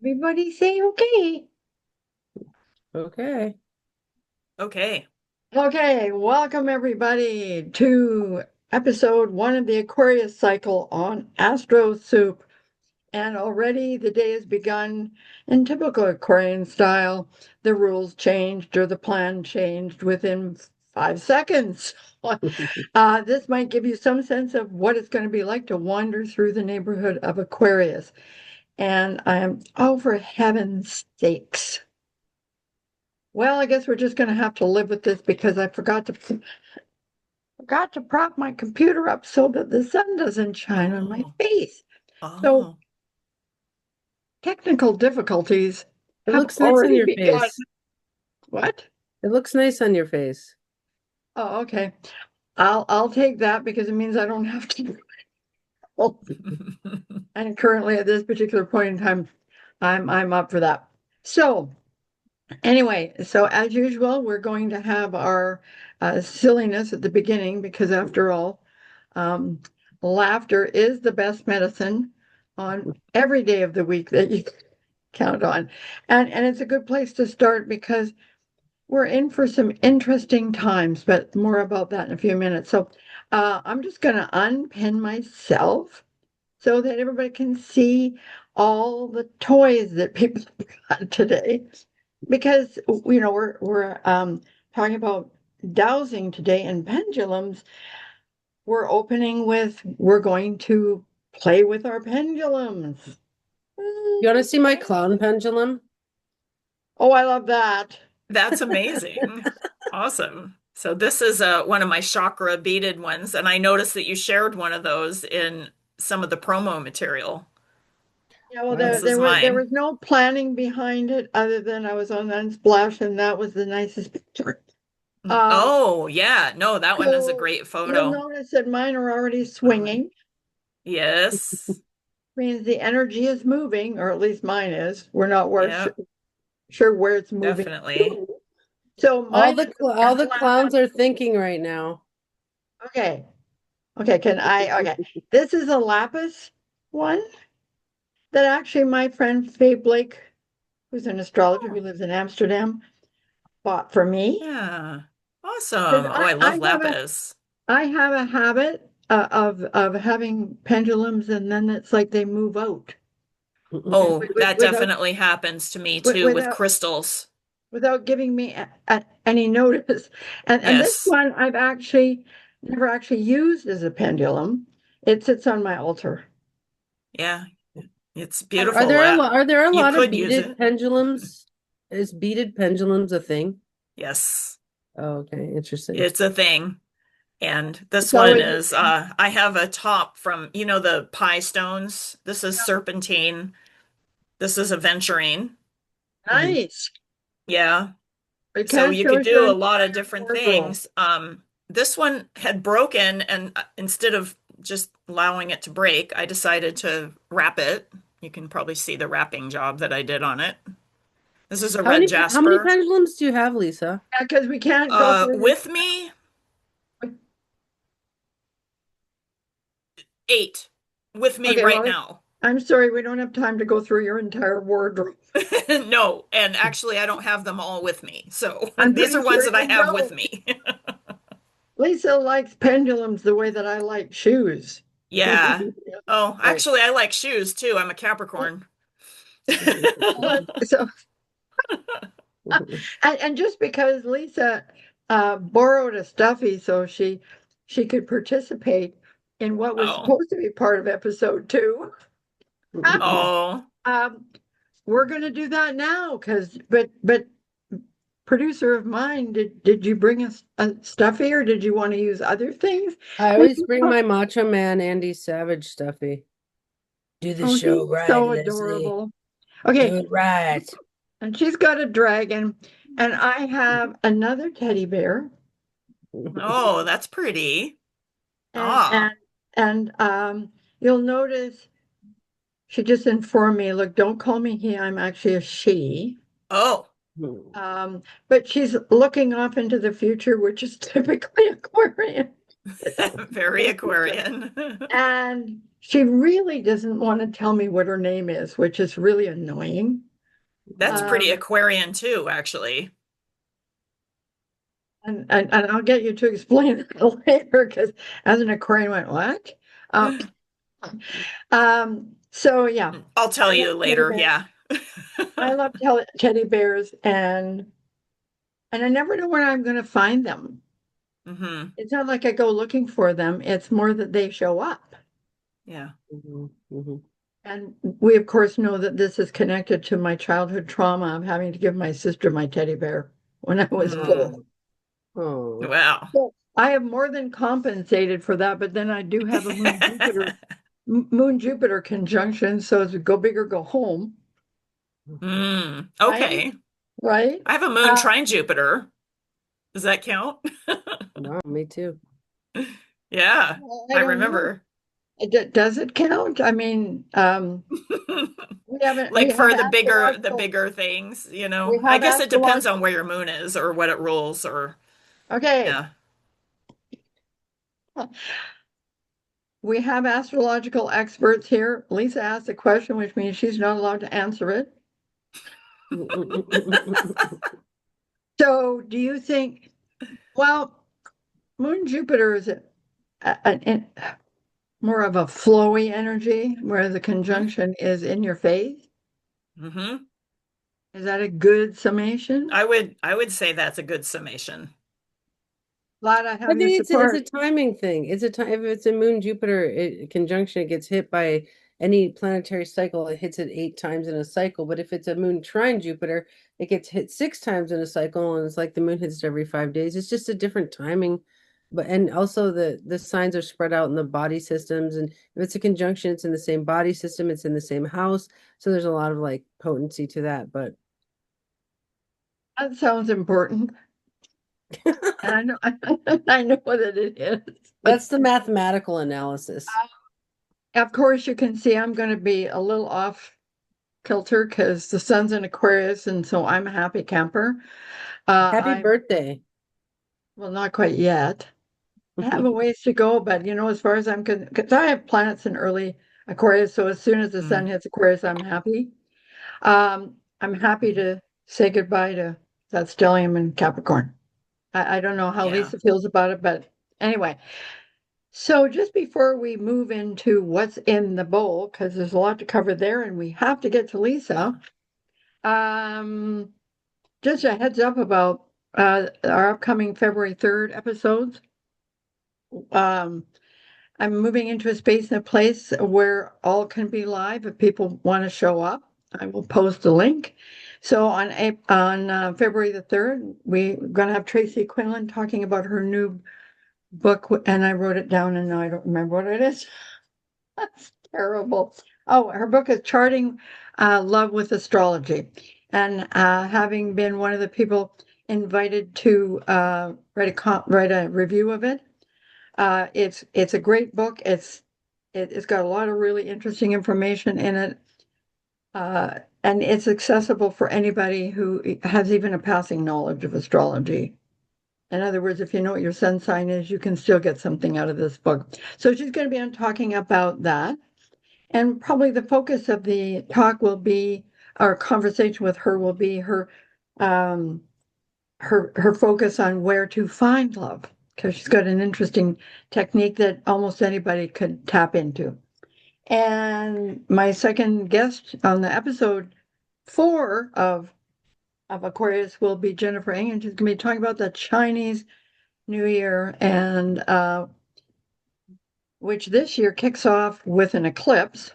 Everybody say okay. Okay. Okay. Okay, welcome everybody to episode 1 of the Aquarius cycle on Astro Soup. And already the day has begun in typical Aquarian style. The rules changed or the plan changed within 5 seconds. This might give you some sense of what it's going to be like to wander through the neighborhood of Aquarius. And I am, oh, for heaven's sakes. Well, I guess we're just going to have to live with this because I forgot to prop my computer up so that the sun doesn't shine on my Oh, face. So oh. technical difficulties It have looks nice on already your begun. face. What? It looks nice on your face. Oh, okay. I'll take that because it means I don't have to. And currently at this particular point in time, I'm up for that. So anyway, so as usual, we're going to have our silliness at the beginning because after all, um, laughter is the best medicine on every day of the week that you count on. And it's a good place to start because we're in for some interesting times, but more about that in a few minutes. So I'm just going to unpin myself so that everybody can see all the toys that people got today. Because we're talking about dowsing today and pendulums. We're going to play with our pendulums. You want to see my clown pendulum? Oh, I love that. That's amazing. Awesome. So this is one of my chakra beaded ones, and I noticed that you shared one of those in some of the promo material. Yeah, well, Wow. there This there is was there mine. was no planning behind it other than I was on Unsplash and that was the nicest picture. Um, Oh, yeah. No, that one is a so great you'll photo. notice that mine are already Mine. swinging, Yes. means the energy is moving, or at least mine is. We're not Yeah, sure where it's moving definitely. to. So All mine the is all the clowns are thinking right now. okay. Okay, okay. This is a lapis one that actually my friend Faye Blake, who's an astrologer who Oh, lives in Amsterdam, bought for me. yeah. Because Awesome. Oh, I love lapis. I have a habit of having pendulums and then it's like they move out Oh, that without definitely happens to me too with without crystals. giving me any notice. And this Yes. one I've actually never actually used as a pendulum. It sits on my altar. Yeah. It's And Are beautiful. there a lot are there a You lot of could use beaded it. pendulums? Is beaded pendulums a thing? Yes. Oh, okay, interesting. It's a thing. And this so one it, is I have a top from, the pie stones. This is serpentine. This is aventurine. Mhm. nice. Yeah. It So kind of you could shows your do a lot of entire different wardrobe. things. This one had broken, and instead of just allowing it to break, I decided to wrap it. You can probably see the wrapping job that I did on it. This is a red How many jasper. pendulums do you have, Lisa? Because we can't go through With me, 8. With me okay, right well, now. I'm sorry, we don't have time to go through your entire wardrobe. No, and actually, I don't have them all with me. So I'm these pretty are ones sure that I you have with don't. me. Lisa likes pendulums the way that I like shoes. Yeah. Oh, Right. actually, I like shoes too. I'm a Capricorn. So, and just because Lisa borrowed a stuffy so she could participate in what was Oh, supposed to be part of episode 2, oh. um, we're going to do that now because but producer of mine, did you bring us a stuffy or did you want to use other things? I Maybe always bring my Macho Man Andy Savage stuffy. Do the oh, he's show right, so Leslie. adorable. Do Okay, it right. and she's got a dragon, and I have another teddy bear, Oh, that's pretty. and Ah. you'll notice she just informed me, look, don't call me he, I'm actually a she. Oh. But she's looking off into the future, which is typically Aquarian. Very Aquarian. And she really doesn't want to tell me what her name is, which is really annoying. That's pretty Um, Aquarian too, actually. and I'll get you to explain it later because as an Aquarian went, what? Um, so yeah, I'll tell I love you teddy later. bears. Yeah. I love teddy bears and I never know where I'm going to find them. Hmm. It's not like I go looking for them. It's more that they show up. Yeah. Mhm, mhm. And we, of course, know that this is connected to my childhood trauma of having to give my sister my teddy bear when I was Mm. 4. Oh, Wow. So I have more than compensated for that, but then I do have a Moon Jupiter conjunction, so it's go big or go home, right? Okay. Right? I have a moon Uh, trine Jupiter. Does that count? wow, me too. Yeah, I I don't know. remember. Does it count? I mean, we Like have for the astrological bigger things, you we know. I have guess it depends astrological on where your moon is or what it rules or okay. yeah. We have astrological experts here. Lisa asked a question, which means she's not allowed to answer it. So, do you think, well, Moon Jupiter is more of a flowy energy, where the conjunction is in your face? Hmm. Is that a good summation? I would say that's a good summation. Glad I I have your think it's a support. timing thing. It's a time if it's a Moon Jupiter conjunction, it gets hit by any planetary cycle. It hits it 8 times in a cycle. But if it's a Moon trine Jupiter, it gets hit 6 times in a cycle, and it's like the Moon hits it every 5 days. It's just a different timing. But and also the signs are spread out in the body systems. And if it's a conjunction, it's in the same body system. It's in the same house. So there's a lot of like potency to that. But That sounds important. And I know I know what it is. But that's the mathematical analysis. of course, you can see I'm going to be a little off kilter because the sun's in Aquarius, and so I'm a happy camper. Happy I'm birthday. well, not quite yet. I have a ways to go, but as far as I'm concerned, because I have planets in early Aquarius, so as soon as the sun Mm. hits Aquarius, I'm happy. I'm happy to say goodbye to that stellium in Capricorn. I don't know how Yeah. Lisa feels about it, but anyway. So just before we move into what's in the bowl, because there's a lot to cover there, and we have to get to Yeah. Lisa. Um, just a heads up about our upcoming February 3rd episodes. Um, I'm moving into a space and a place where all can be live if people want to show up. I will post a link. So on February the 3rd, we're going to have Tracy Quinlan talking about her new book, and I wrote it down, and now I don't remember what it is. That's terrible. Oh, her book is Charting Love with Astrology. And having been one of the people invited to write a review of it, it's a great book. It's got a lot of really interesting information in it, and it's accessible for anybody who has even a passing knowledge of astrology. In other words, if you know what your sun sign is, you can still get something out of this book. So she's going to be on talking about that. And probably the focus of the talk will be, our conversation with her will be um, her focus on where to find love, because she's got an interesting technique that almost anybody could tap into. And my second guest on the episode 4 of Aquarius will be Jennifer Eng, and she's going to be talking about the Chinese New Year, and which this year kicks off with an eclipse.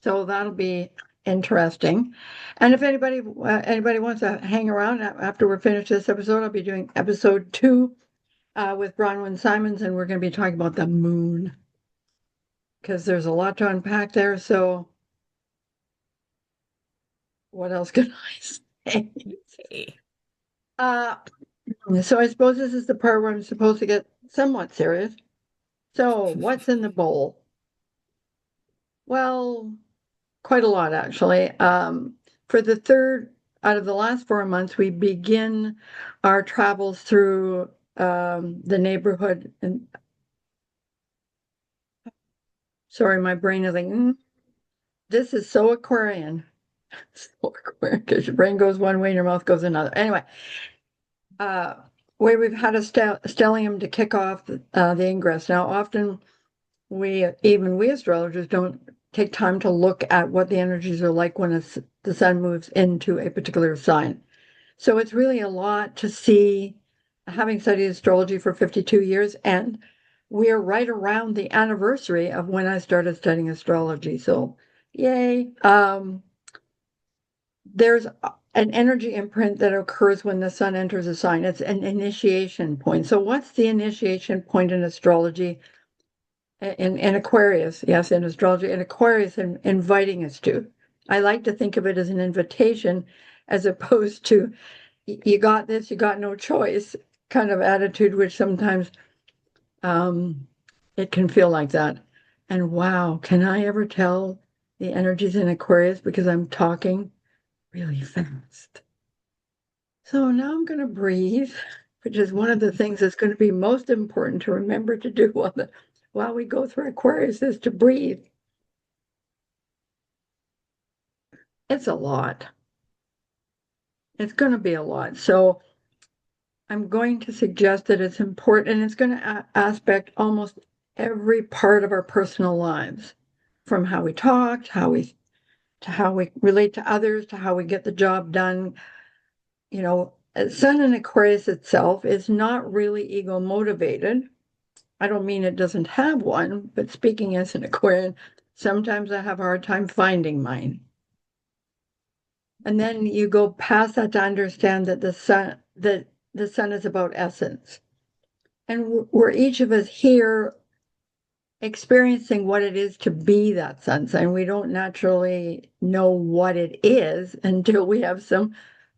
So that'll be interesting. And if anybody wants to hang around after we're finished this episode, I'll be doing episode 2 with Bronwyn Simons, and we're going to be talking about the moon because there's a lot to unpack there. So what else can I say? Okay. Uh, so I suppose this is the part where I'm supposed to get somewhat serious. So what's in the bowl? Well, quite a lot, actually. For the third out of the last 4 months, we begin our travels through the neighborhood Sorry, my brain is like, this is so Aquarian. So Aquarian, because your brain goes one way and your mouth goes another. Anyway, where we've had a stellium to kick off the ingress. Now, often we astrologers don't take time to look at what the energies are like when the sun moves into a particular sign. So it's really a lot to see, having studied astrology for 52 years, and we're right around the anniversary of when I started studying astrology. So, yay. There's an energy imprint that occurs when the sun enters a sign. It's an initiation point. So, what's the initiation point in astrology? In Aquarius, yes, in astrology, in Aquarius, inviting us to. I like to think of it as an invitation as opposed to you got this, you got no choice kind of attitude, which sometimes it can feel like that. And wow, can I ever tell the energies in Aquarius because I'm talking really fast? So now I'm going to breathe, which is one of the things that's going to be most important to remember to do while we go through Aquarius is to breathe. It's a lot. It's going to be a lot. So I'm going to suggest that it's important, and it's going to aspect almost every part of our personal lives, from how we talk, to how we relate to others, to how we get the job done. You know, Sun in Aquarius itself is not really ego motivated. I don't mean it doesn't have one, but speaking as an Aquarian, sometimes I have a hard time finding mine. And then you go past that to understand that the sun is about essence. And we're each of us here experiencing what it is to be that sun sign. We don't naturally know what it is until we have some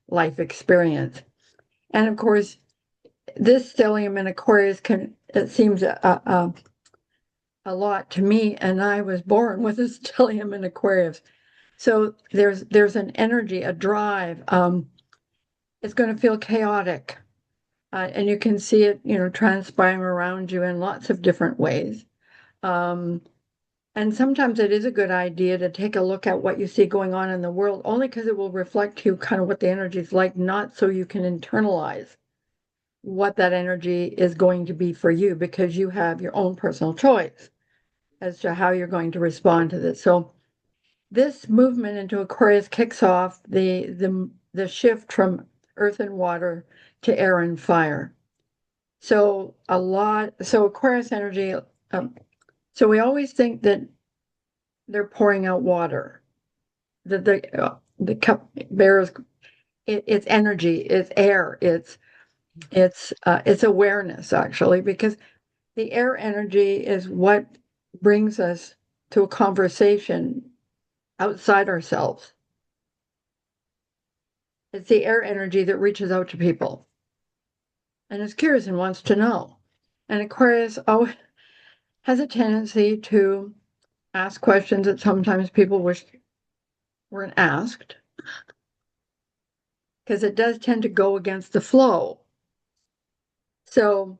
life experience. And of course, this stellium in Aquarius it seems a lot to me, and I was born with a stellium in Aquarius. So there's an energy, a drive. It's going to feel chaotic, and you can see it, transpiring around you in lots of different ways. Um, and sometimes it is a good idea to take a look at what you see going on in the world, only because it will reflect to you kind of what the energy is like, not so you can internalize what that energy is going to be for you, because you have your own personal choice as to how you're going to respond to this. So this movement into Aquarius kicks off the shift from earth and water to air and fire. So Aquarius energy. So we always think that they're pouring out water. That the cup bears it's energy, it's air, it's awareness actually, because the air energy is what brings us to a conversation outside ourselves. It's the air energy that reaches out to people and is curious and wants to know. And Aquarius always has a tendency to ask questions that sometimes people wish weren't asked, because it does tend to go against the flow. So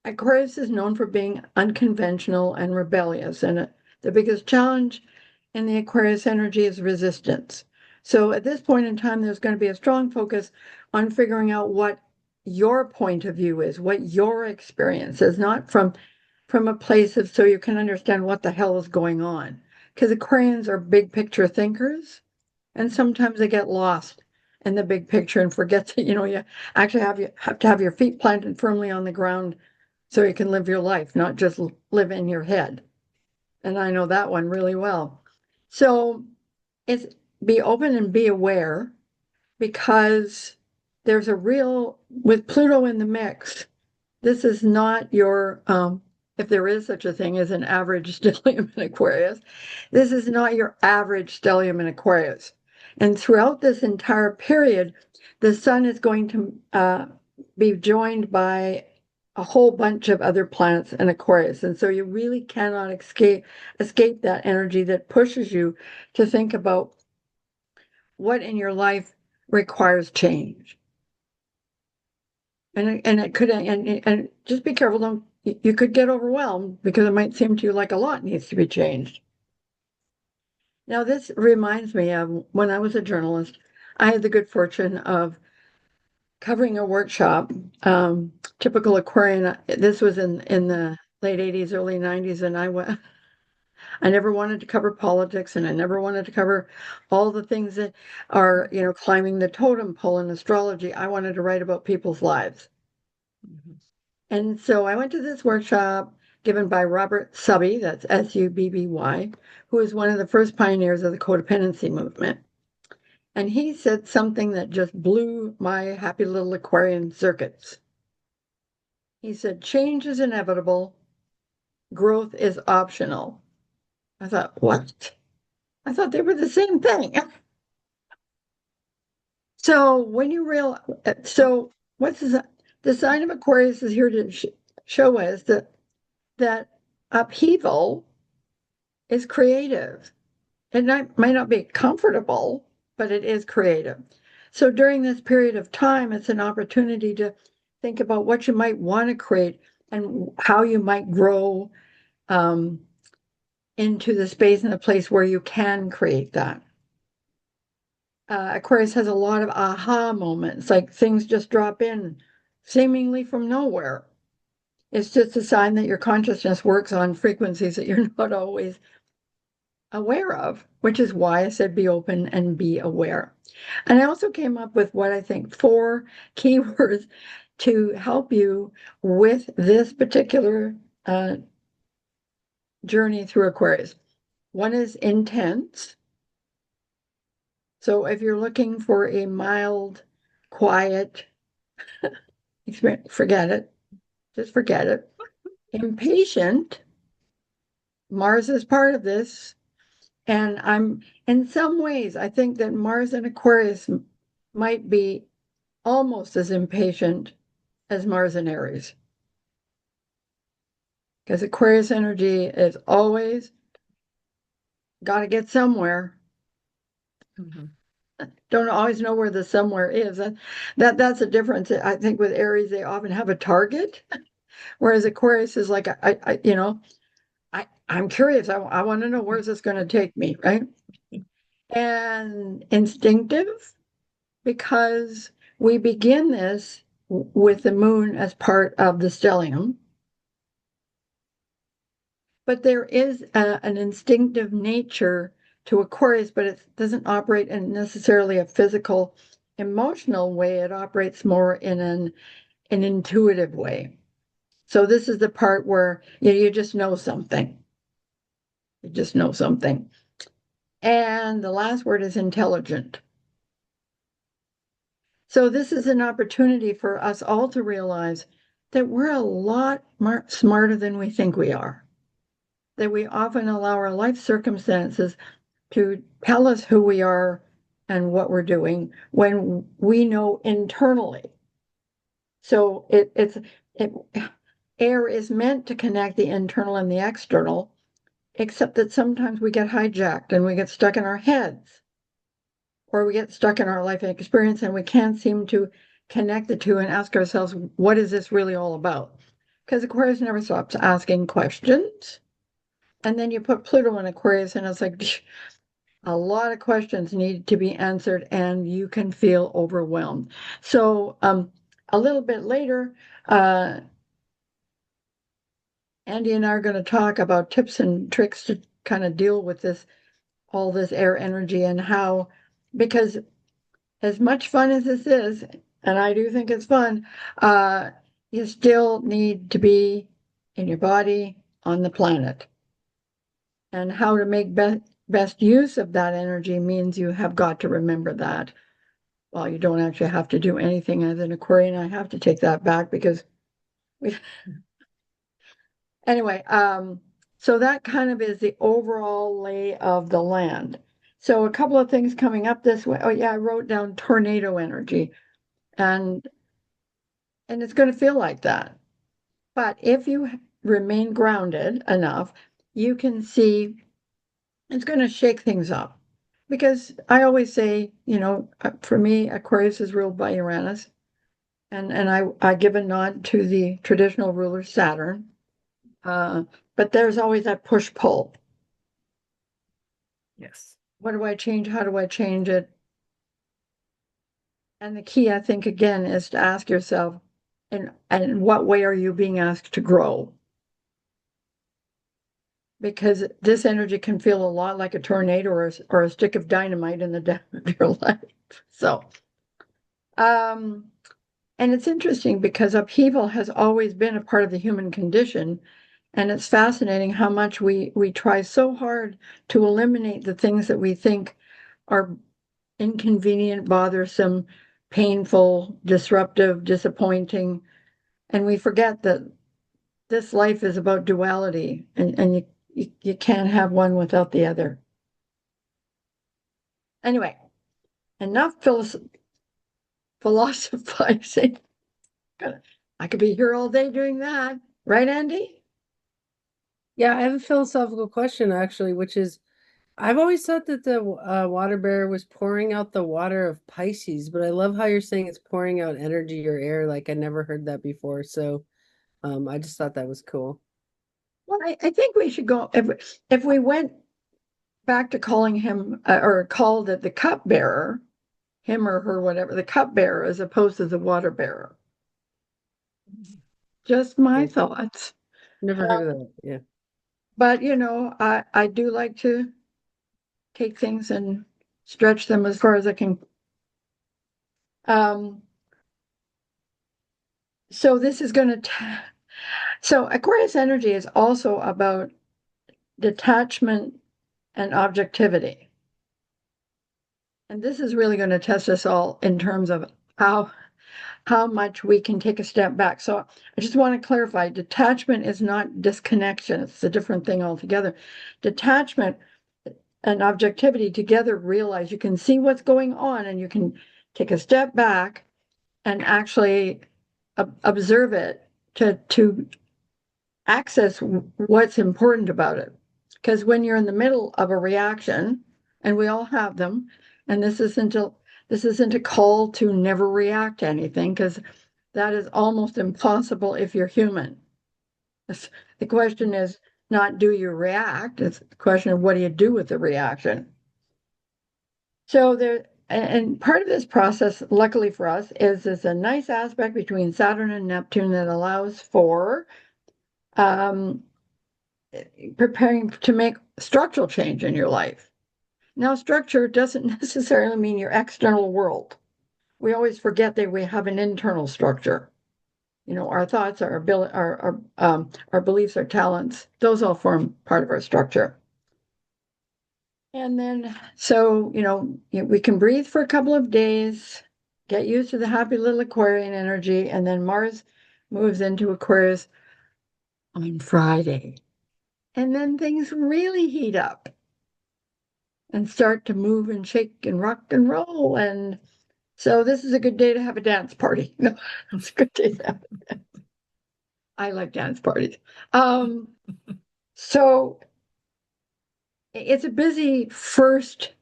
Aquarius is known for being unconventional and rebellious, and the biggest challenge in the Aquarius energy is resistance. So at this point in time, there's going to be a strong focus on figuring out what your point of view is, what your experience is, not from a place of so you can understand what the hell is going on. Because Aquarians are big picture thinkers, and sometimes they get lost in the big picture and forget that, you actually have to have your feet planted firmly on the ground so you can live your life, not just live in your head. And I know that one really well. So it's be open and be aware, because there's with Pluto in the mix, this is not your, if there is such a thing as an average stellium in Aquarius, this is not your average stellium in Aquarius. And throughout this entire period, the sun is going to be joined by a whole bunch of other planets in Aquarius. And so you really cannot escape that energy that pushes you to think about what in your life requires change. And it could, and just be careful, you could get overwhelmed because it might seem to you like a lot needs to be changed. Now, this reminds me of when I was a journalist, I had the good fortune of covering a workshop, typical Aquarian. This was in the late 80s, early 90s, and I never wanted to cover politics, and I never wanted to cover all the things that are, climbing the totem pole in astrology. I wanted to write about people's lives. Mhm. And so I went to this workshop given by Robert Subby, that's Subby, who was one of the first pioneers of the codependency movement. And he said something that just blew my happy little Aquarian circuits. He said, change is inevitable, growth is optional. I thought, what? I thought they were the same thing. So when you so what's the sign of Aquarius is here to show us that upheaval is creative. It might not be comfortable, but it is creative. So during this period of time, it's an opportunity to think about what you might want to create and how you might grow into the space and the place where you can create that. Aquarius has a lot of aha moments, like things just drop in seemingly from nowhere. It's just a sign that your consciousness works on frequencies that you're not always aware of, which is why I said be open and be aware. And I also came up with what I think 4 keywords to help you with this particular journey through Aquarius. One is intense. So if you're looking for a mild, quiet experience, forget it. Just forget it. Impatient. Mars is part of this. And in some ways, I think that Mars and Aquarius might be almost as impatient as Mars and Aries. Because Aquarius energy is always got to get somewhere. Mhm. Don't always know where the somewhere is. That's a difference. I think with Aries, they often have a target, whereas Aquarius is like, I'm curious. I want to know where's this going to take me, right? And instinctive, because we begin this with the moon as part of the stellium. But there is an instinctive nature to Aquarius, but it doesn't operate in necessarily a physical, emotional way. It operates more in an intuitive way. So this is the part where you just know something. You just know something. And the last word is intelligent. So this is an opportunity for us all to realize that we're a lot smarter than we think we are. That we often allow our life circumstances to tell us who we are and what we're doing when we know internally. So air is meant to connect the internal and the external, except that sometimes we get hijacked and we get stuck in our heads, or we get stuck in our life experience and we can't seem to connect the two and ask ourselves, what is this really all about? Because Aquarius never stops asking questions. And then you put Pluto in Aquarius, and it's like a lot of questions need to be answered, and you can feel overwhelmed. So, a little bit later, Andy and I are going to talk about tips and tricks to kind of deal with all this air energy, and how, because as much fun as this is, and I do think it's fun, you still need to be in your body on the planet. And how to make best use of that energy means you have got to remember that. Well, you don't actually have to do anything as an Aquarian. I have to take that back because we, anyway, so that kind of is the overall lay of the land. So a couple of things coming up this way. Oh yeah, I wrote down tornado energy, and it's going to feel like that. But if you remain grounded enough, you can see it's going to shake things up. Because I always say, for me, Aquarius is ruled by Uranus, and I give a nod to the traditional ruler, Saturn. But there's always that push-pull. Yes. What do I change? How do I change it? And the key, I think, again, is to ask yourself, in what way are you being asked to grow? Because this energy can feel a lot like a tornado or a stick of dynamite in the depth of your life. So, and it's interesting because upheaval has always been a part of the human condition. And it's fascinating how much we try so hard to eliminate the things that we think are inconvenient, bothersome, painful, disruptive, disappointing. And we forget that this life is about duality, and you can't have one without the other. Anyway, enough philosophizing. I could be here all day doing that, right, Andy? Yeah, I have a philosophical question actually, which is I've always thought that the water bearer was pouring out the water of Pisces, but I love how you're saying it's pouring out energy or air. Like I never heard that before. So I just thought that was cool. Well, I think we should go if we went back to calling him or called it the cupbearer, him or her, whatever, the cupbearer as opposed to the water bearer. Just my Yeah, thoughts. never heard of that. Yeah. But I do like to take things and stretch them as far as I can. Um, so this is going to, so Aquarius energy is also about detachment and objectivity. And this is really going to test us all in terms of how much we can take a step back. So I just want to clarify, detachment is not disconnection. It's a different thing altogether. Detachment and objectivity together realize you can see what's going on and you can take a step back and actually observe it to access what's important about it. Because when you're in the middle of a reaction, and we all have them, and this isn't a call to never react to anything, because that is almost impossible if you're human. The question is not do you react, it's the question of what do you do with the reaction. So there, and part of this process, luckily for us, is there's a nice aspect between Saturn and Neptune that allows for um, preparing to make structural change in your life. Now, structure doesn't necessarily mean your external world. We always forget that we have an internal structure. Our thoughts, our ability, our beliefs, our talents, those all form part of our structure. And then, so, we can breathe for a couple of days, get used to the happy little Aquarian energy, and then Mars moves into Aquarius on Friday. And then things really heat up and start to move and shake and rock and roll. And so this is a good day to have a dance party. No, it's a good day to have a dance. I like dance parties. So it's a busy first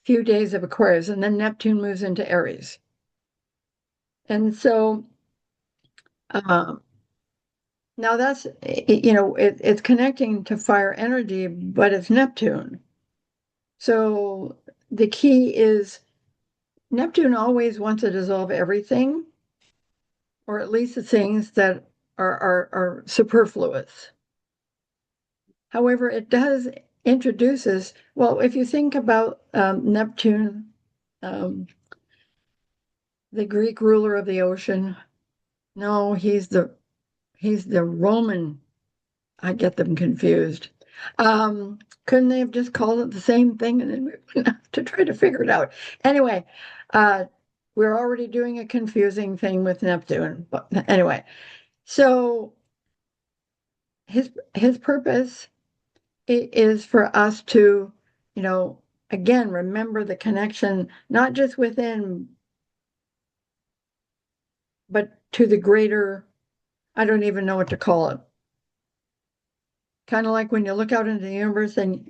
few days of Aquarius, and then Neptune moves into Aries. And so now that's, it's connecting to fire energy, but it's Neptune. So the key is Neptune always wants to dissolve everything, or at least the things that are superfluous. However, it does introduces, well, if you think about Neptune, um, the Greek ruler of the ocean, no, he's the Roman. I get them confused. Couldn't they have just called it the same thing and then we wouldn't have to try to figure it out? Anyway, uh, we're already doing a confusing thing with Neptune. But anyway, so his purpose is for us to, again, remember the connection, not just within, but to the greater, I don't even know what to call it. Kind of like when you look out into the universe and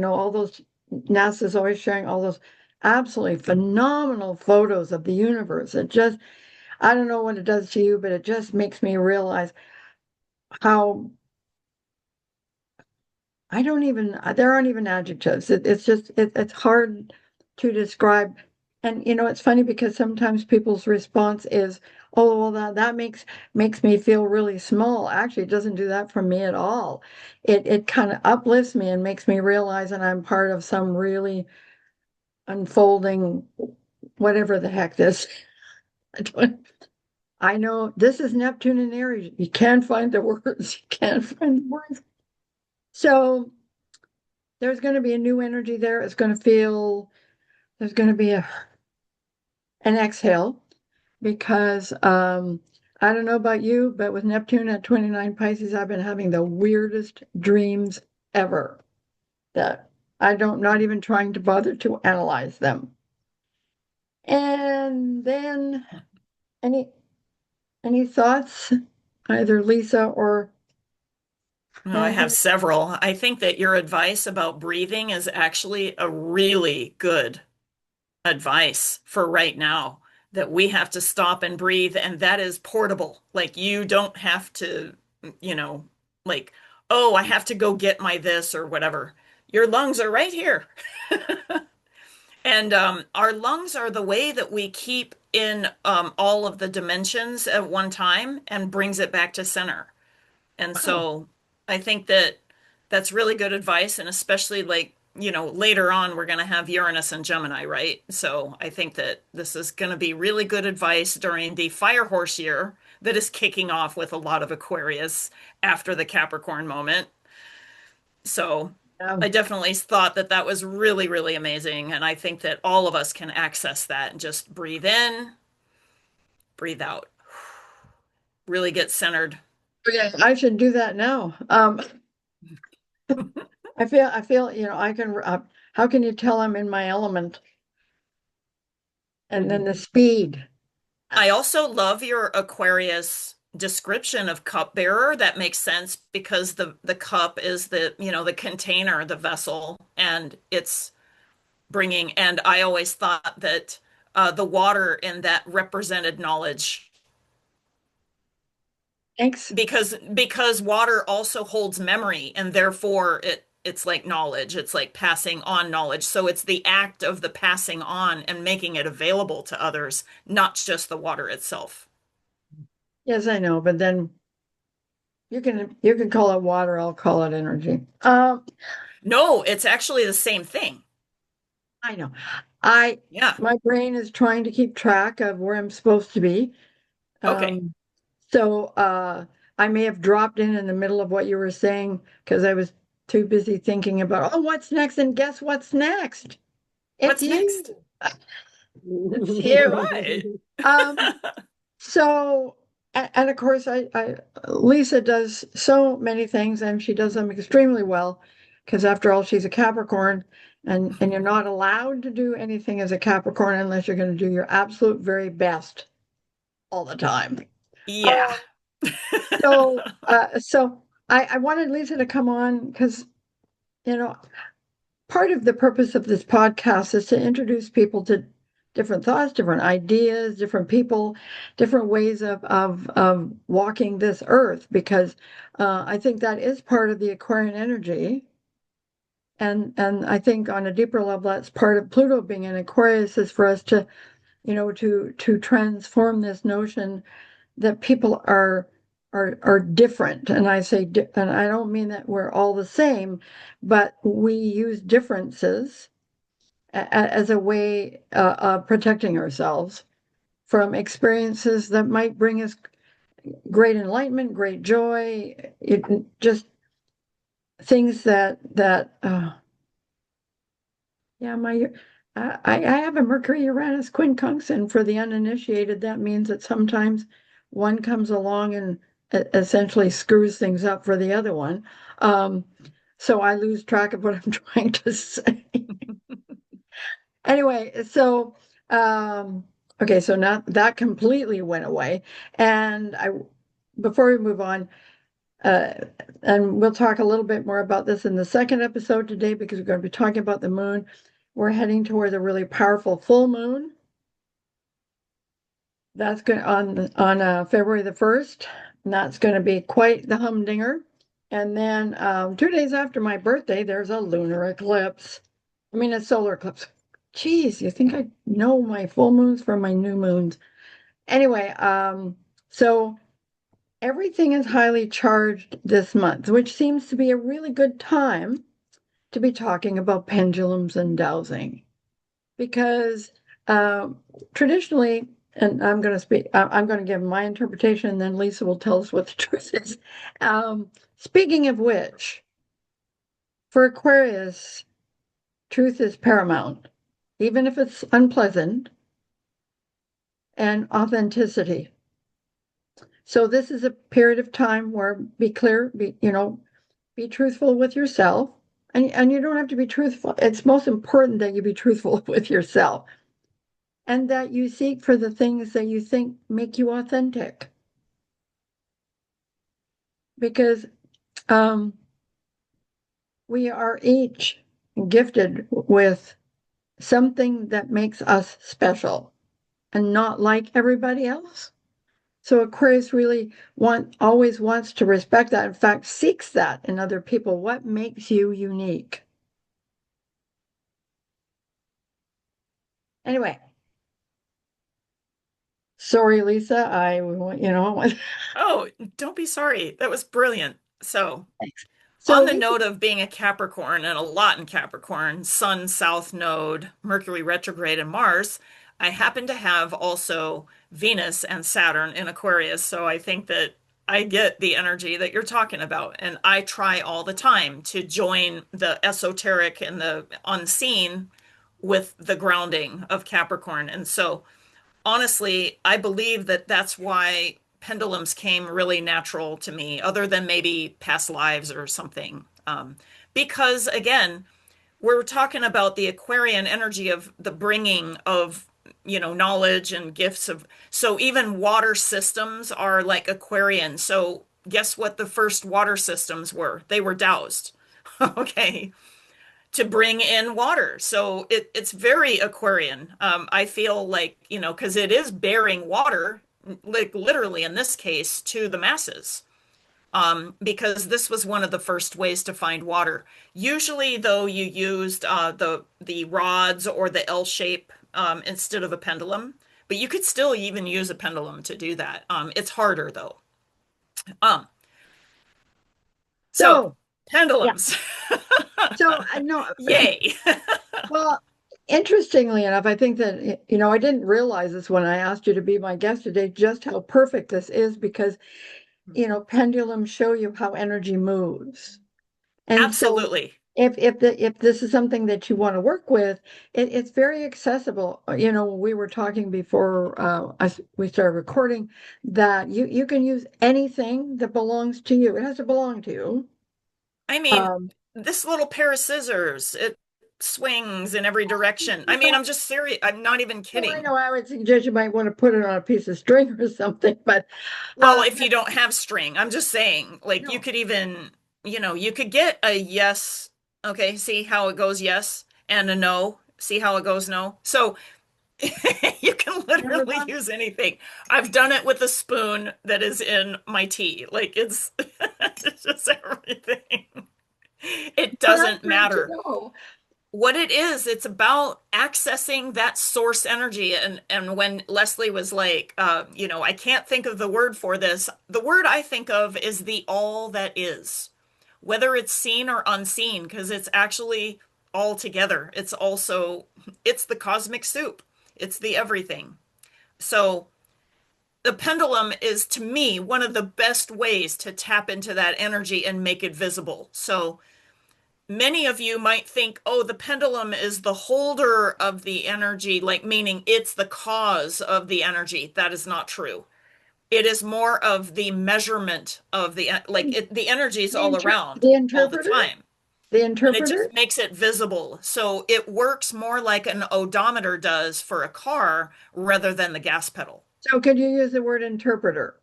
all those NASA's always sharing all those absolutely phenomenal photos of the universe. It just, I don't know what it does to you, but it just makes me realize how I don't even, there aren't even adjectives. It's just, it's hard to describe. And, it's funny because sometimes people's response is, oh, well, that makes me feel really small. Actually, it doesn't do that for me at all. It kind of uplifts me and makes me realize that I'm part of some really unfolding, whatever the heck this. I don't, I know this is Neptune and Aries. You can't find the words. You can't find the words. So there's going to be a new energy there. There's going to be an exhale because I don't know about you, but with Neptune at 29 Pisces, I've been having the weirdest dreams ever that I don't, not even trying to bother to analyze them. And then any any thoughts, either Lisa or Well, I have Anthony? several. I think that your advice about breathing is actually a really good advice for right now, that we have to stop and breathe, and that is portable. Like you don't have to, you know, like, oh, I have to go get my this or whatever. Your lungs are right here. And our lungs are the way that we keep in all of the dimensions at one time and brings it back to center. And Wow. so I think that that's really good advice. And especially like, later on, we're going to have Uranus and Gemini, right? So I think that this is going to be really good advice during the fire horse year that is kicking off with a lot of Aquarius after the Capricorn moment. So Yeah. I definitely thought that that was really, really amazing. And I think that all of us can access that and just breathe in, breathe out, really get centered. Okay, I should do that now. I feel, I can, how can you tell I'm in my element? And then the speed. I also love your Aquarius description of cupbearer. That makes sense because the cup is the container, the vessel, and it's bringing. And I always thought that the water in that represented knowledge Thanks. because water also holds memory, and therefore it's like knowledge. It's like passing on knowledge. So it's the act of the passing on and making it available to others, not just the water itself. Yes, I know, but then you can call it water, I'll call it energy. No, it's actually the same thing. I know. I Yeah. my brain is trying to keep track of where I'm supposed to be. Okay. Um, so I may have dropped in the middle of what you were saying because I was too busy thinking about, oh, what's next? And guess what's next? It's What's you. next? It's you. What? Um, So, and of course, Lisa does so many things, and she does them extremely well, because after all, she's a Capricorn, and you're not allowed to do anything as a Capricorn unless you're going to do your absolute very best all the time. Yeah. Um, so I wanted Lisa to come on because you know part of the purpose of this podcast is to introduce people to different thoughts, different ideas, different people, different ways of walking this earth, because I think that is part of the Aquarian energy. And I think on a deeper level, that's part of Pluto being in Aquarius is for us to, to transform this notion that people are different. And I say, and I don't mean that we're all the same, but we use differences as a way of protecting ourselves from experiences that might bring us great enlightenment, great joy, just things that yeah, I have a Mercury Uranus quincunx, and for the uninitiated, that means that sometimes one comes along and essentially screws things up for the other one. Um, so I lose track of what I'm trying to say. Anyway, so okay, so now that completely went away. And before we move on, uh and we'll talk a little bit more about this in the second episode today because we're going to be talking about the moon. We're heading towards a really powerful full moon. That's going on February the 1st. And that's going to be quite the humdinger. And then 2 days after my birthday, there's a lunar eclipse. I mean, a solar eclipse. Geez, you think I know my full moons from my new moons? Anyway, so everything is highly charged this month, which seems to be a really good time to be talking about pendulums and dowsing because traditionally, and I'm going to speak, I'm going to give my interpretation, and then Lisa will tell us what the truth is. Speaking of which, for Aquarius, truth is paramount, even if it's unpleasant, and authenticity. So this is a period of time where be clear, be truthful with yourself. And you don't have to be truthful. It's most important that you be truthful with yourself and that you seek for the things that you think make you authentic. Because we are each gifted with something that makes us special and not like everybody else. So Aquarius really always wants to respect that. In fact, seeks that in other people. What makes you unique? Anyway, sorry, Lisa. Oh, don't be sorry. That was brilliant. So, on So the we, note of being a Capricorn and a lot in Capricorn, Sun, South Node, Mercury retrograde, and Mars, I happen to have also Venus and Saturn in Aquarius. So I think that I get the energy that you're talking about. And I try all the time to join the esoteric and the unseen with the grounding of Capricorn. And so honestly, I believe that that's why pendulums came really natural to me, other than maybe past lives or something. Because again, we're talking about the Aquarian energy of the bringing of, knowledge and gifts of, so even water systems are like Aquarian. So guess what the first water systems were? They were doused. Okay, to bring in water. So it's very Aquarian. I feel like, because it is bearing water, like literally in this case, to the masses. Because this was one of the first ways to find water. Usually, though, you used the rods or the L shape instead of a pendulum, but you could still even use a pendulum to do that. It's harder though. Um, so so yeah. pendulums, So I know. yay! Well, interestingly enough, I think that I didn't realize this when I asked you to be my guest today, just how perfect this is because pendulums show you how energy moves. And so Absolutely. if this is something that you want to work with, it's very accessible. We were talking before we started recording that you can use anything that belongs to you. It has to belong to you. I mean, Um, this little pair of scissors, it swings in every direction. I you mean, know, I'm just serious. I'm not even I kidding. know I would suggest you might want to put it on a piece of string or something, but Well, if but you don't have string, I'm just saying, like, you no. could even, you could get a yes. Okay, see how it goes yes, and a no. See how it goes no. So you can Never literally done. use anything. I've done it with a spoon that is in my tea. Like, it's, it's just everything. It Well, that's doesn't great to matter. know. What it is, it's about accessing that source energy. And when Leslie was like, I can't think of the word for this, the word I think of is the all that is, whether it's seen or unseen, because it's actually all together. It's the cosmic soup. It's the everything. So the pendulum is, to me, one of the best ways to tap into that energy and make it visible. So many of you might think, oh, the pendulum is the holder of the energy, like meaning it's the cause of the energy. That is not true. It is more of the measurement of the energy is all around The all the interpreter, time. the And it interpreter. just makes it visible. So it works more like an odometer does for a car rather than the gas pedal. So could you use the word interpreter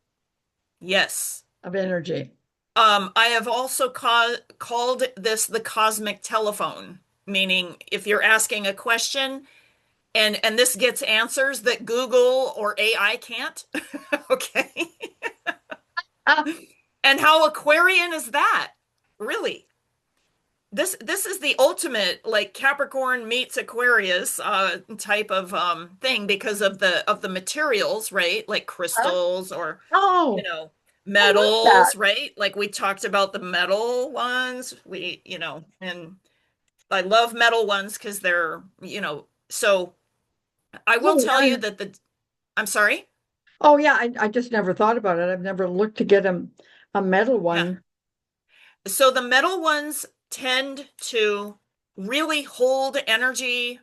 Yes. of energy? I have also called this the cosmic telephone, meaning if you're asking a question, and this gets answers that Google or AI can't. Okay. Ah, And how Aquarian is that? Really? This is the ultimate like Capricorn meets Aquarius type of thing because of the materials, right? Like ah, crystals or you oh, know I love that. metals, right? Like we talked about the metal ones. And I love metal ones because they're, so I will Oh, tell you that I'm sorry. oh yeah, I just never thought about it. I've never looked to get a metal Yeah. one. So the metal ones tend to really hold energy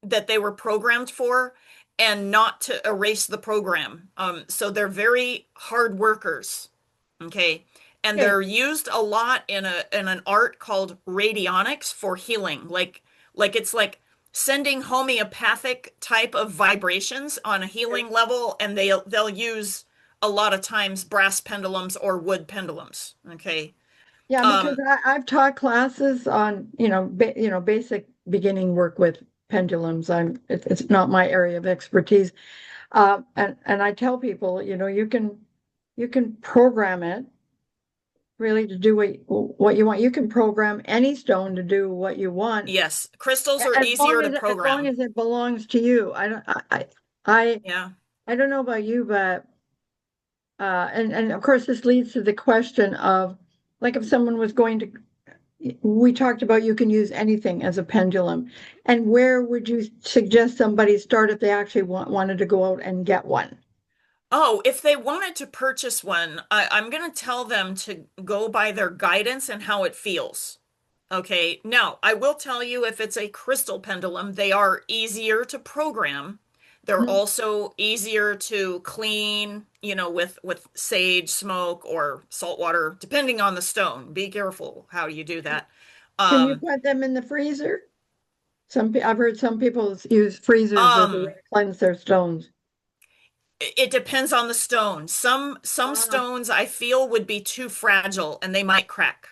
that they were programmed for and not to erase the program. So they're very hard workers. Okay. And Okay. they're used a lot in an art called radionics for healing. Like it's like sending homeopathic type of vibrations on a healing level, and they'll use a lot of times brass pendulums or wood pendulums. Okay. Yeah, because Um, I've taught classes on, basic beginning work with pendulums. It's not my area of expertise. And I tell people, you can program it really to do what you want. You can program any stone to do what you want, yes, crystals are as long easier to as program. it belongs to you. I Yeah. I don't know about you, but and of course this leads to the question of, like, if someone was going to, we talked about you can use anything as a pendulum, and where would you suggest somebody start if they actually wanted to go out and get one? Oh, if they wanted to purchase one, I'm going to tell them to go by their guidance and how it feels. Okay. Now, I will tell you if it's a crystal pendulum, they are easier to program. They're Mhm. also easier to clean, with sage, smoke, or salt water, depending on the stone. Be careful how you do that. Can you Um, put them in the freezer? I've heard some people use freezers as a way um, to cleanse their stones. it depends on the stone. Some Ah, stones I feel would be too fragile and they might crack.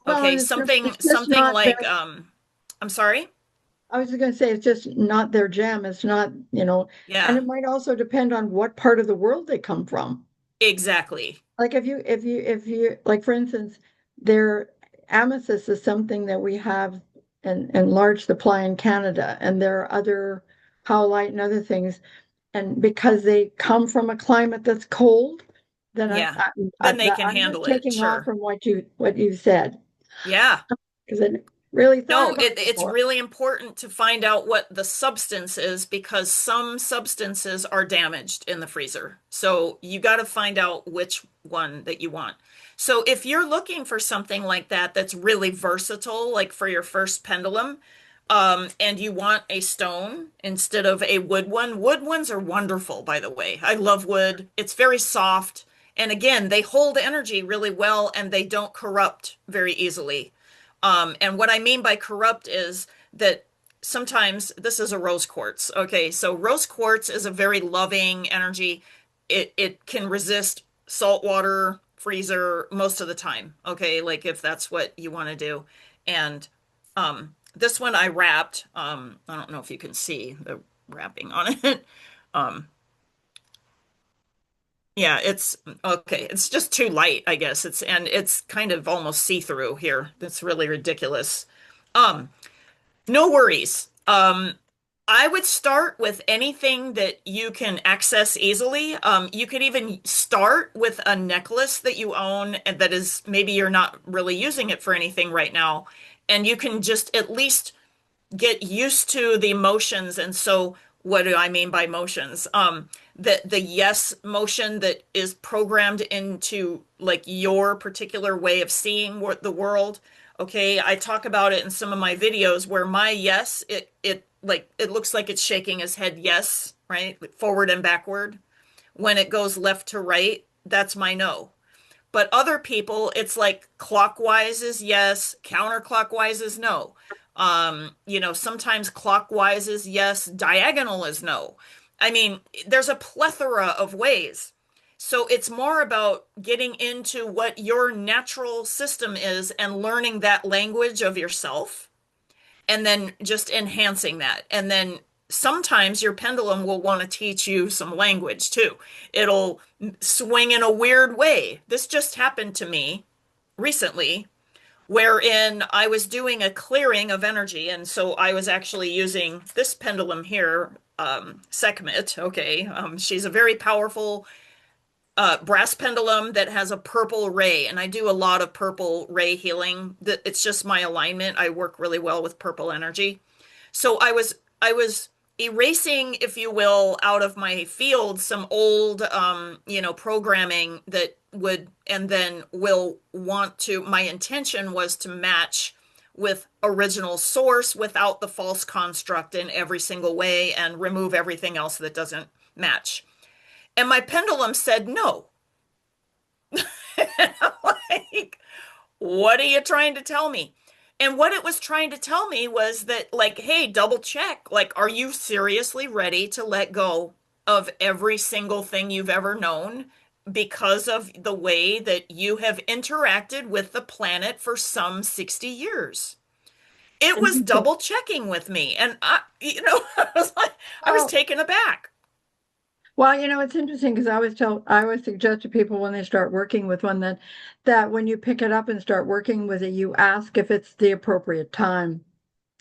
well, Okay, and it's just something not like their. I'm sorry? I was going to say it's just not their jam. It's not, and Yeah, it might also depend on what part of the world they come from. exactly. Like if you like, for instance, their amethyst is something that we have in large supply in Canada, and there are other howlite and other things, and because they come from a climate that's cold, then Yeah. Then they can I'm just handle it, taking off sure. from what you said, Yeah. because I really thought No, about it it's before. really important to find out what the substance is because some substances are damaged in the freezer. So you got to find out which one that you want. So if you're looking for something like that that's really versatile, like for your first pendulum, and you want a stone instead of a wood one, wood ones are wonderful, by the way. I love wood. It's very soft. And again, they hold energy really well and they don't corrupt very easily. And what I mean by corrupt is that sometimes this is a rose quartz. Okay, so rose quartz is a very loving energy. It can resist salt water, freezer most of the time. Okay, like if that's what you want to do. And this one I wrapped. I don't know if you can see the wrapping on it. Um, yeah, it's okay. It's just too light, I guess. It's kind of almost see-through here. That's really ridiculous. Um, No worries. I would start with anything that you can access easily. You could even start with a necklace that you own and that is maybe you're not really using it for anything right now. And you can just at least get used to the motions. And so, what do I mean by motions? The yes motion that is programmed into like your particular way of seeing the world. Okay, I talk about it in some of my videos where my yes, it like it looks like it's shaking his head yes, right? Like forward and backward. When it goes left to right, that's my no. But other people, it's like clockwise is yes, counterclockwise is no. Sometimes clockwise is yes, diagonal is no. I mean, there's a plethora of ways. So it's more about getting into what your natural system is and learning that language of yourself and then just enhancing that. And then sometimes your pendulum will want to teach you some language too. It'll swing in a weird way. This just happened to me recently, wherein I was doing a clearing of energy. And so I was actually using this pendulum here, Sekhmet. Okay. She's a very powerful brass pendulum that has a purple ray. And I do a lot of purple ray healing. It's just my alignment. I work really well with purple energy. So I was erasing, if you will, out of my field some old programming that would and then will want to, my intention was to match with original source without the false construct in every single way and remove everything else that doesn't match. And my pendulum said no. And I'm like, what are you trying to tell me? And what it was trying to tell me was that, like, hey, double check. Like, are you seriously ready to let go of every single thing you've ever known because of the way that you have interacted with the planet for some 60 years? It was Interesting. double checking with me. And I was like, I was Oh, taken aback. well, it's interesting because I always suggest to people when they start working with one that when you pick it up and start working with it, you ask if it's the appropriate time,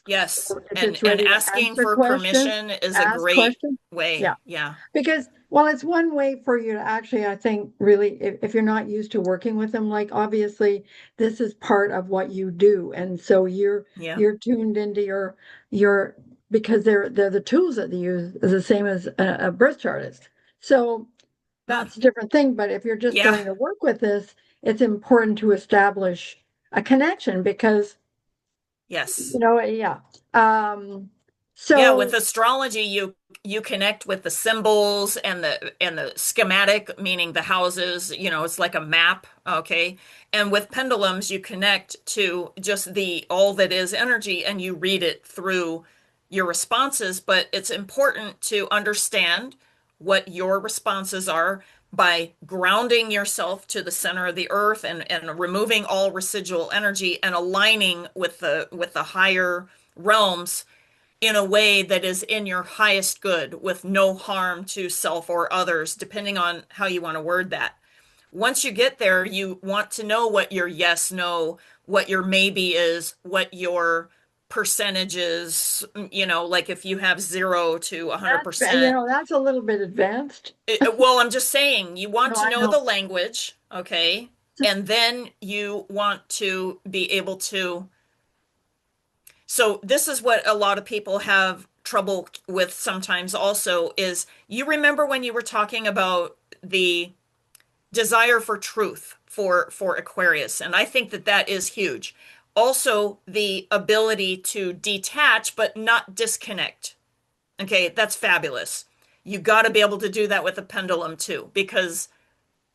Yes. if And it's and ready to asking answer for questions, permission is a ask great questions. Yeah. way. Yeah. Because, well, it's one way for you to actually, I think, really, if you're not used to working with them, like obviously this is part of what you do. And so Yeah. you're tuned into your because they're the tools that they use is the same as a birth chartist. So Hmm. that's a different thing. But if you're just Yeah. starting to work with this, it's important to establish a connection because, Yes. yeah. Yeah, with So astrology, you connect with the symbols and the schematic, meaning the houses, it's like a map, okay? And with pendulums, you connect to just the all that is energy and you read it through your responses, but it's important to understand what your responses are by grounding yourself to the center of the earth and removing all residual energy and aligning with the higher realms in a way that is in your highest good with no harm to self or others, depending on how you want to word that. Once you get there, you want to know what your yes, no, what your maybe is, what your percentage is, like if you have 0 to that's 100%. that's a little bit advanced. Well, I'm just saying, you want No, to I know know. the language, okay? And then you want to be able to so this is what a lot of people have trouble with sometimes also is you remember when you were talking about the desire for truth for Aquarius, and I think that that is huge. Also, the ability to detach but not disconnect. Okay, that's fabulous. You got to be able to do that with a pendulum too, because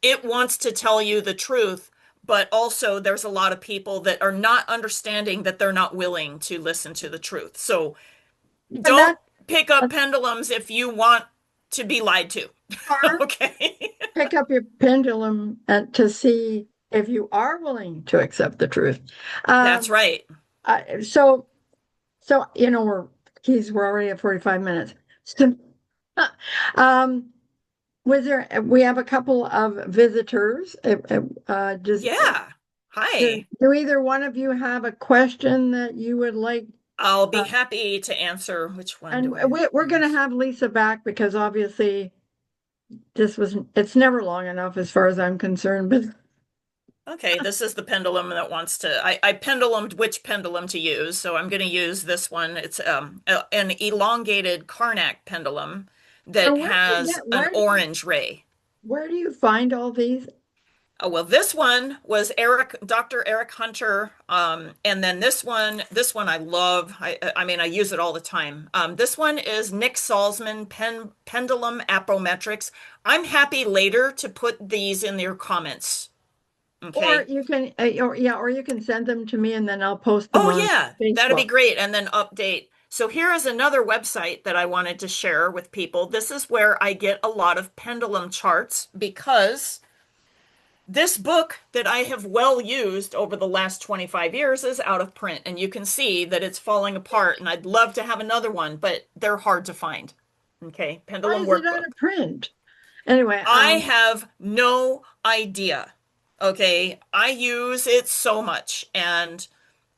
it wants to tell you the truth, but also there's a lot of people that are not understanding that they're not willing to listen to the truth. So And don't that pick up pendulums if you want to be lied to. or Okay. pick up your pendulum to see if you are willing to accept the truth. That's Um, right. so we're already at 45 minutes. So, um, we have a couple of visitors. Yeah. Hi. Do either one of you have a question that you would like? I'll be Uh, happy to answer. Which one and do I we're going to use? have Lisa back because obviously it's never long enough as far as I'm concerned, but Okay, this is the pendulum that wants to. I pendulumed which pendulum to use, so I'm going to use this one. It's an elongated Carnac pendulum so that has an orange ray. where do you find all these? Oh, well, this one was Dr. Eric Hunter, and then this one I love. I mean, I use it all the time. This one is Nick Salzman Pendulum Apometrics. I'm happy later to put these in your comments. Or Okay. you can, or you can send them to me and then I'll post them Oh, on yeah, that'd be Facebook. great. And then update. So here is another website that I wanted to share with people. This is where I get a lot of pendulum charts because this book that I have well used over the last 25 years is out of print, and you can see that it's falling apart, and I'd love to have another one, but they're hard to find. Okay, Why Pendulum is it out Workbook. of print? Anyway, I have no idea. Okay, I use it so much, and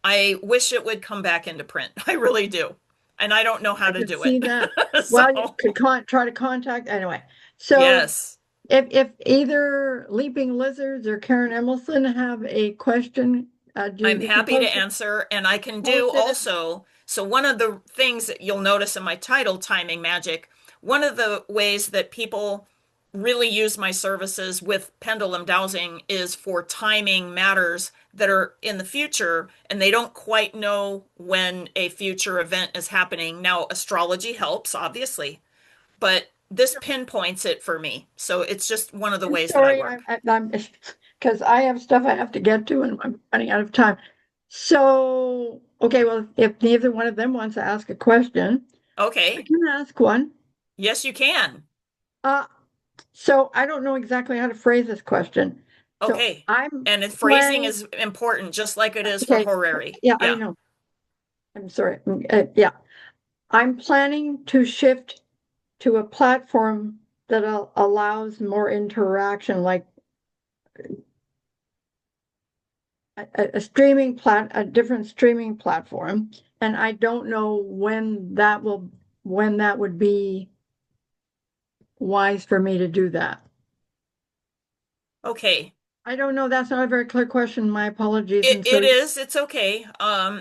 I wish it would come back into print. I really do. And I don't know how I to can do see it. that. Well, you So, could try to contact anyway. So yes. if either Leaping Lizards or Karen Emelson have a question, I'm you can happy to answer, and I can do post it. also. So, one of the things that you'll notice in my title, Timing Magic, one of the ways that people really use my services with pendulum dowsing is for timing matters that are in the future, and they don't quite know when a future event is happening. Now, astrology helps, obviously, but this pinpoints it for me. So, it's just one of the I'm ways that I sorry, work. I'm because I have stuff I have to get to and I'm running out of time. So, okay, well, if neither one of them wants to ask a question, I Okay. can ask one. Yes, you can. Uh, so I don't know exactly how to phrase this question. So Okay. I'm And if phrasing planning, is important, just like it is for okay, horary. yeah, I Yeah. know. I'm sorry. Yeah, I'm planning to shift to a platform that allows more interaction, like a different streaming platform. And I don't know when that would be wise for me to do that. Okay. I don't know. That's not a very clear question. My apologies. It, And so, it is. It's okay.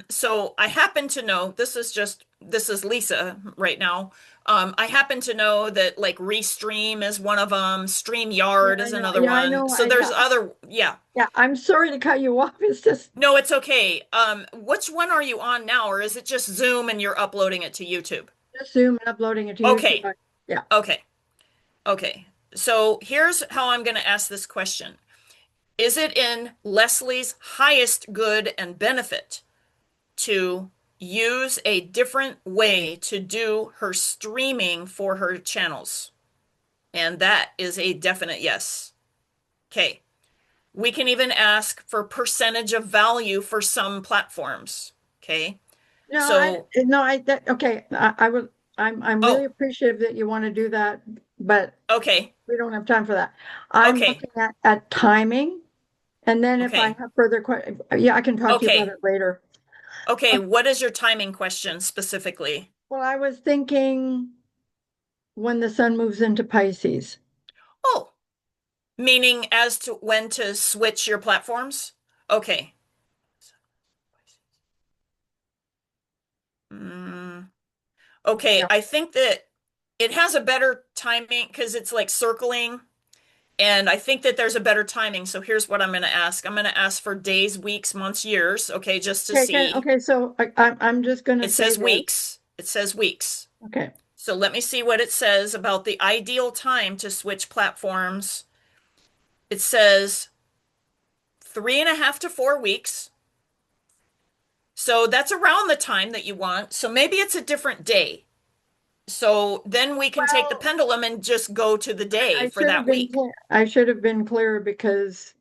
So I happen to know this is Lisa right now. I happen to know that like Restream is one of them. yeah, StreamYard I is know. another Yeah, I one. know. So there's Yeah, other, yeah. yeah. I'm sorry to cut you off. It's just No, it's okay. Which one are you on now, or is it just Zoom and you're uploading it to YouTube? Zoom and uploading it to YouTube. Okay. Yeah. Okay. Okay. So here's how I'm going to ask this question. Is it in Leslie's highest good and benefit to use a different way to do her streaming for her channels? And that is a definite yes. Okay. We can even ask for percentage of value for some platforms. Okay. No, So, okay. I'm really oh, appreciative that you want to do that, but okay. we don't have time for that. I'm Okay. looking at timing, and then if I Okay. have further questions, yeah, I can talk to you about Okay. it later. Okay. What is your timing question specifically? Well, I was thinking when the sun moves into Pisces. Oh, meaning as to when to switch your platforms? Okay. Mm, okay, Yeah. I think that it has a better timing because it's like circling, and I think that there's a better timing. So here's what I'm going to ask. I'm going to ask for days, weeks, months, years, okay, just to see. Okay, so I'm just going to It say says this. weeks. It says weeks. Okay. So let me see what it says about the ideal time to switch platforms. It says 3.5 to 4 weeks. So that's around the time that you want. So maybe it's a different day. So then we can take the Well, pendulum and just go to the day I for should have that been week. clear. I should have been clearer because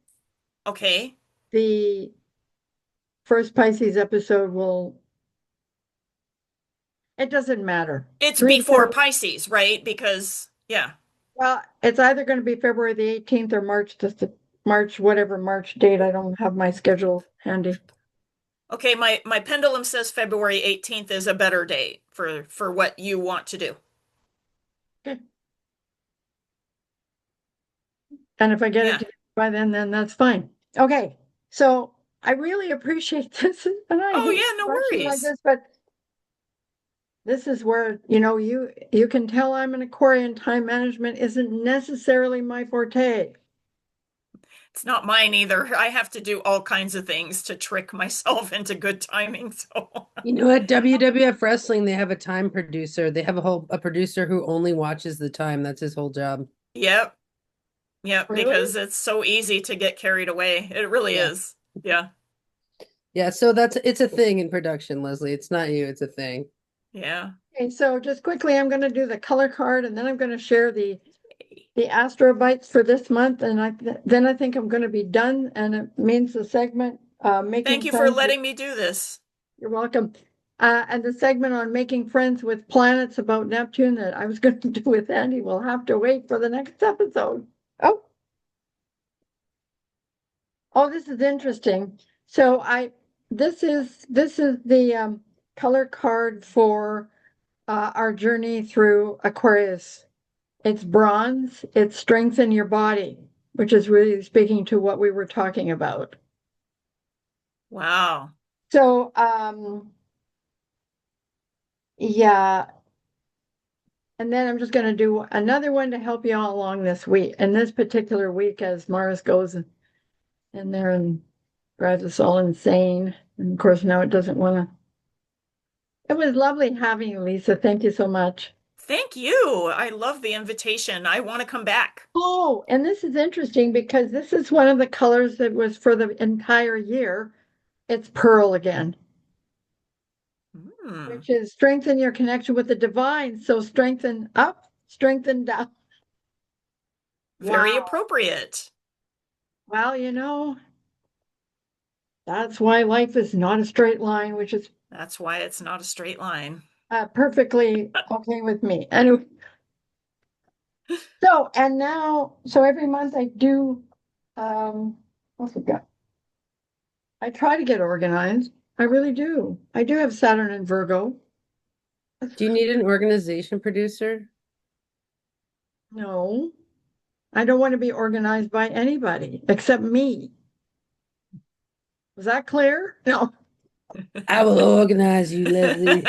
Okay. the first Pisces episode it doesn't matter. It's Three to before four. Pisces, right? Because, yeah. Well, it's either going to be February the 18th or whatever March date. I don't have my schedule handy. Okay, my pendulum says February 18th is a better date for what you want to do. Okay. And if I get it Yeah. to you by then that's fine. Okay. So I really appreciate this. And I Oh, hate yeah, no rushing like worries. this, but this is where, you can tell I'm an Aquarian. Time management isn't necessarily my forte. It's not mine either. I have to do all kinds of things to trick myself into good timing. So, You know, at WWF Wrestling, they have a time producer. They have a producer who only watches the time. That's his whole job. yep. Yep, Really? because it's so easy to get carried away. It really Yeah. is. Yeah. Yeah, so it's a thing in production, Leslie. It's not you, it's a thing. Yeah. Okay, so just quickly, I'm going to do the color card and then I'm going to share the the AstroBites for this month, and then I think I'm going to be done, and it means the segment making Thank you for friends. letting me do this. You're welcome. And the segment on making friends with planets about Neptune that I was going to do with Andy will have to wait for the next episode. Oh, this is interesting. So this is the color card for our journey through Aquarius. It's bronze. It's strengthen your body, which is really speaking to what we were talking about. Wow. So, yeah. And then I'm just going to do another one to help you all along this week. And this particular week, as Mars goes in there and drives us all insane. And of course, now it doesn't want to. It was lovely having you, Lisa. Thank you so much. Thank you. I love the invitation. I want to come back. Oh, and this is interesting because this is one of the colors that was for the entire year. It's pearl again. Which is strengthen your connection with the divine. So strengthen up, strengthen down. Very Wow. appropriate. Well, that's why life is not a straight line, which is That's why it's not a straight line. perfectly okay with me. Anyway, so every month I do, what's it got? I try to get organized. I really do. I do have Saturn and Virgo. Do you need an organization producer? No, I don't want to be organized by anybody except me. Was that clear? No. I will organize you, Leslie.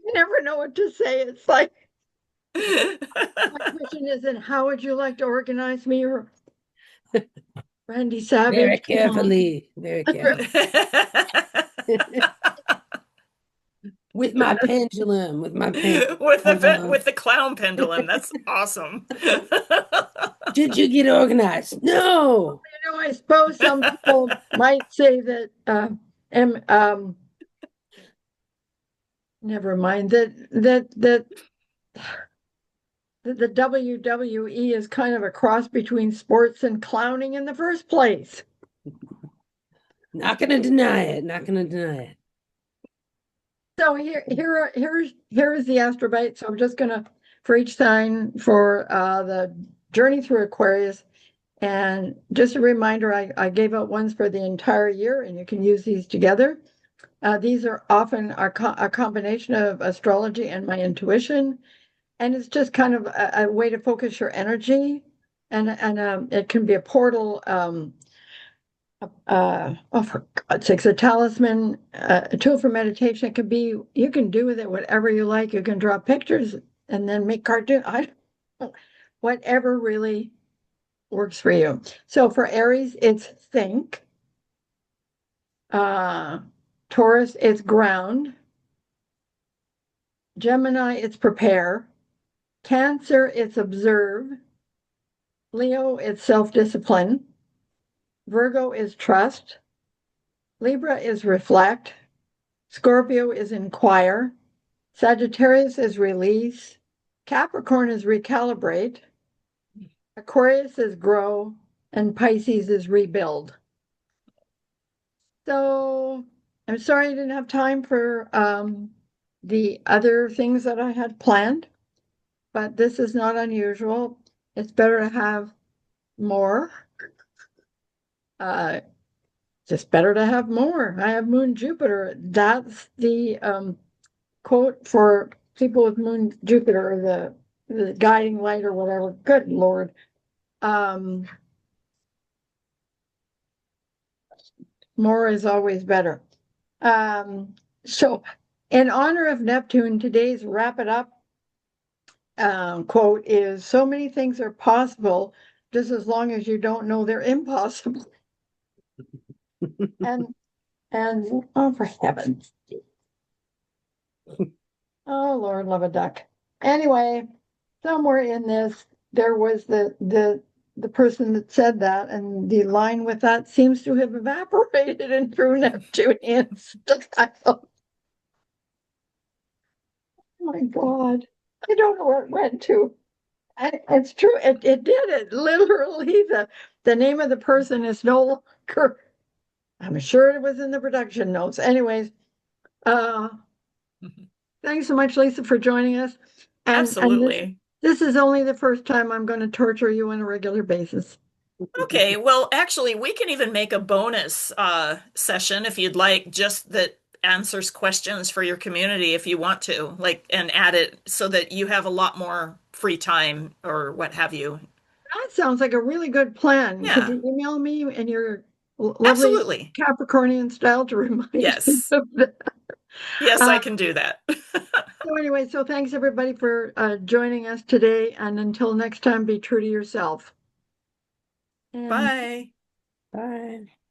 You never know what to say. It's like, my question isn't how would you like to organize me or Randy Savage? Very carefully. Very carefully. With my pendulum. With my pendulum. with the clown pendulum. That's awesome. Did you get organized? No. I suppose some people might say that never mind that the WWE is kind of a cross between sports and clowning in the first place. Not gonna deny it. Not gonna deny it. So here is the AstroBite. So I'm just gonna for each sign for the journey through Aquarius. And just a reminder, I gave out ones for the entire year, and you can use these together. These are often a combination of astrology and my intuition. And it's just kind of a way to focus your energy. And it can be a portal. For God's sakes, a talisman, a tool for meditation. It could be, you can do with it whatever you like. You can draw pictures and then make cartoons. Whatever really works for you. So for Aries, it's think. Taurus, it's ground. Gemini, it's prepare. Cancer, it's observe. Leo, it's self-discipline. Virgo is trust. Libra is reflect. Scorpio is inquire. Sagittarius is release. Capricorn is recalibrate. Aquarius is grow. And Pisces is rebuild. So I'm sorry I didn't have time for the other things that I had planned, but this is not unusual. It's better to have more. Just better to have more. I have Moon Jupiter. That's the quote for people with Moon Jupiter, the guiding light or whatever. Good Lord. More is always better. So in honor of Neptune, today's wrap it up quote is, so many things are possible just as long as you don't know they're impossible. and oh, for heaven's sake. Oh, Lord, love a duck. Anyway, somewhere in this, there was the person that said that, and the line with that seems to have evaporated in true Neptunian style. Oh my God. I don't know where it went to. It's true. It did. It literally, the name of the person is no longer. I'm sure it was in the production notes. Anyways, uh, thanks so much, Lisa, for joining us. And Absolutely. this is only the first time I'm going to torture you on a regular basis. Okay, well, actually, we can even make a bonus session if you'd like, just that answers questions for your community if you want to, like, and add it so that you have a lot more free time or what have you. That sounds like a really good plan. Could Yeah, you email me in your lovely absolutely. Capricornian style to remind me Yes. of that? Yes, I Uh, can do that. so anyway, so thanks everybody for joining us today. And until next time, be true to yourself. And Bye. Bye.